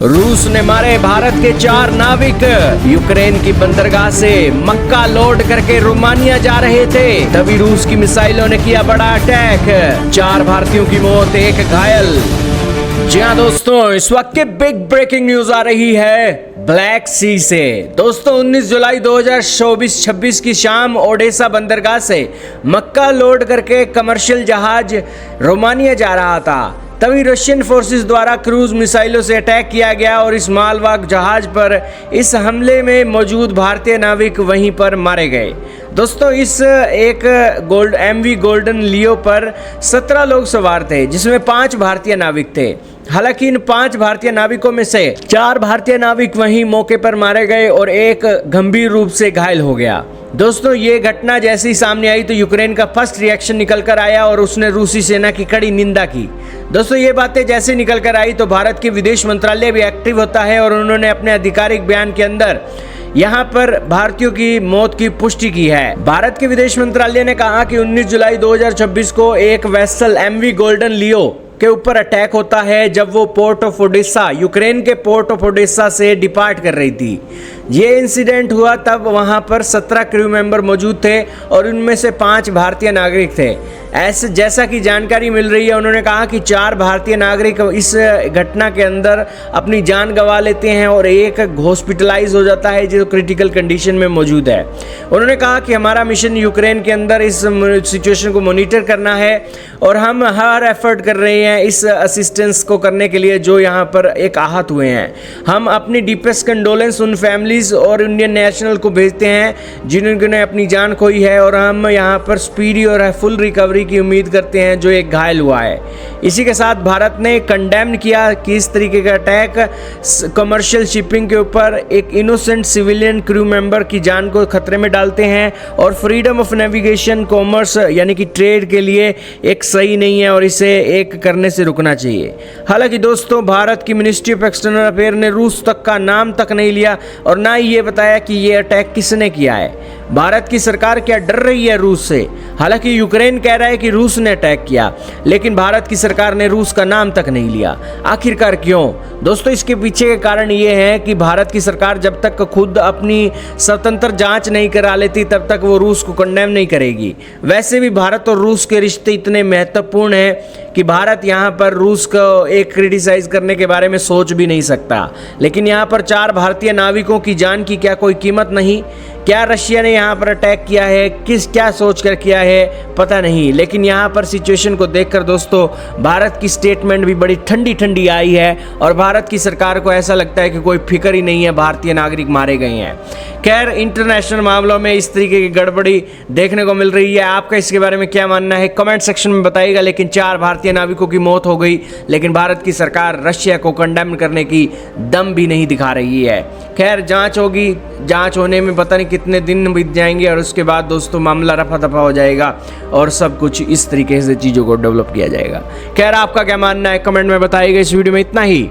रूस ने मारे भारत के 4 नाविक। यूक्रेन की बंदरगाह से मक्का लोड करके रोमानिया जा रहे थे, तभी रूस की मिसाइलों ने किया बड़ा अटैक। 4 भारतीयों की मौत, 1 घायल। जी हाँ दोस्तों, इस वक्त की बिग ब्रेकिंग न्यूज आ रही है ब्लैक सी से। दोस्तों 19 जुलाई 2024-26 की शाम ओडेसा बंदरगाह से मक्का लोड करके कमर्शियल जहाज रोमानिया जा रहा था, तभी रशियन फोर्सेस द्वारा क्रूज मिसाइलों से अटैक किया गया और इस मालवाहक जहाज पर इस हमले में मौजूद भारतीय नाविक वहीं पर मारे गए। दोस्तों इस एक एमवी गोल्डन लियो पर 17 लोग सवार थे, जिसमें 5 भारतीय नाविक थे। हालांकि इन 5 भारतीय नाविकों में से 4 भारतीय नाविक वहीं मौके पर मारे गए और 1 गंभीर रूप से घायल हो गया। दोस्तों ये घटना जैसे ही सामने आई तो यूक्रेन का फर्स्ट रिएक्शन निकल कर आया और उसने रूसी सेना की कड़ी निंदा की। दोस्तों ये बातें जैसे निकल कर आई तो भारत के विदेश मंत्रालय भी एक्टिव होता है और उन्होंने अपने आधिकारिक बयान के अंदर यहाँ पर भारतीयों की मौत की पुष्टि की है। भारत के विदेश मंत्रालय ने कहा कि 19 जुलाई 2026 को एक वेसल एमवी गोल्डन लियो के ऊपर अटैक होता है जब वो पोर्ट ऑफ ओडेसा, यूक्रेन के पोर्ट ऑफ ओडेसा से डिपार्ट कर रही थी। ये इंसिडेंट हुआ तब वहां पर 17 क्रू मेंबर मौजूद थे और उनमें से 5 भारतीय नागरिक थे। ऐसे जैसा कि जानकारी मिल रही है, उन्होंने कहा कि 4 भारतीय नागरिक इस घटना के अंदर अपनी जान गंवा लेते हैं और 1 हॉस्पिटलाइज हो जाता है जो क्रिटिकल कंडीशन में मौजूद है। उन्होंने कहा कि हमारा मिशन यूक्रेन के अंदर इस सिचुएशन को मॉनिटर करना है और हम हर एफर्ट कर रहे हैं इस असिस्टेंस को करने के लिए जो यहाँ पर एक आहत हुए हैं। हम अपनी डीपेस्ट कंडोलेंस उन फैमिलीज और इंडियन नेशनल को भेजते हैं जिन्होंने अपनी जान खोई है और हम यहाँ पर स्पीडी और फुल रिकवरी की उम्मीद करते हैं जो एक घायल हुआ है। इसी के साथ भारत ने कंडेम किया कि इस तरीके का अटैक कमर्शियल शिपिंग के ऊपर एक इनोसेंट सिविलियन क्रू मेंबर की जान को खतरे में डालते हैं और फ्रीडम ऑफ नेविगेशन कॉमर्स यानी कि ट्रेड के लिए एक सही नहीं है और इसे एक करने से रुकना चाहिए। हालांकि दोस्तों भारत की मिनिस्ट्री ऑफ एक्सटर्नल अफेयर ने रूस तक का नाम तक नहीं लिया और ना ही ये बताया कि ये अटैक किसने किया है। भारत की सरकार क्या डर रही है रूस से? हालांकि यूक्रेन कह रहा है कि रूस ने अटैक किया, लेकिन भारत की सरकार ने रूस का नाम तक नहीं लिया। आखिरकार क्यों? दोस्तों इसके पीछे के कारण ये है कि भारत की सरकार जब तक खुद अपनी स्वतंत्र जांच नहीं करा लेती तब तक वो रूस को कंडेम नहीं करेगी। वैसे भी भारत और रूस के रिश्ते इतने महत्वपूर्ण हैं कि भारत यहाँ पर रूस को एक क्रिटिसाइज करने के बारे में सोच भी नहीं सकता। लेकिन यहाँ पर 4 भारतीय नाविकों की जान की क्या कोई कीमत नहीं? क्या रशिया ने यहाँ पर अटैक किया है? क्या सोच कर किया है पता नहीं, लेकिन यहाँ पर सिचुएशन को देखकर दोस्तों भारत की स्टेटमेंट भी बड़ी ठंडी ठंडी आई है और भारत की सरकार को ऐसा लगता है कि कोई फिक्र ही नहीं है, भारतीय नागरिक मारे गए हैं। खैर इंटरनेशनल मामलों में इस तरीके की गड़बड़ी देखने को मिल रही है। आपका इसके बारे में क्या मानना है कमेंट सेक्शन में बताइएगा। लेकिन 4 भारतीय नाविकों की मौत हो गई, लेकिन भारत की सरकार रशिया को कंडेम करने की दम भी नहीं दिखा रही है। खैर जांच होगी, जांच होने में पता नहीं कितने दिन बीत जाएंगे और उसके बाद दोस्तों मामला रफा दफा हो जाएगा और सब कुछ इस तरीके से चीज़ों को डेवलप किया जाएगा। खैर आपका क्या मानना है कमेंट में बताइएगा। इस वीडियो में इतना ही।